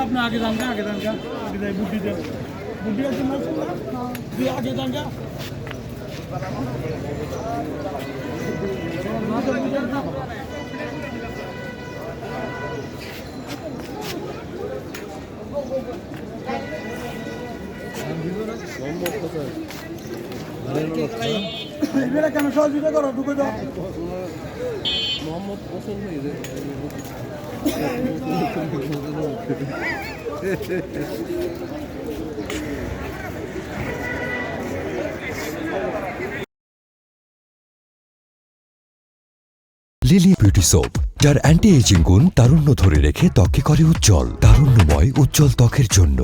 আপনি আগে যান বুদ্ধি দেন বুদ্ধি আছে আগে যান কেন সহযোগিতা করো ঢুকে যাও মোহাম্মদ পছন্দ লিলি বিউটি সোপ, যার অ্যান্টি এজিং গুণ তারুণ্য ধরে রেখে ত্বকে করে উজ্জ্বল, তারুণ্যময় উজ্জ্বল ত্বকের জন্য।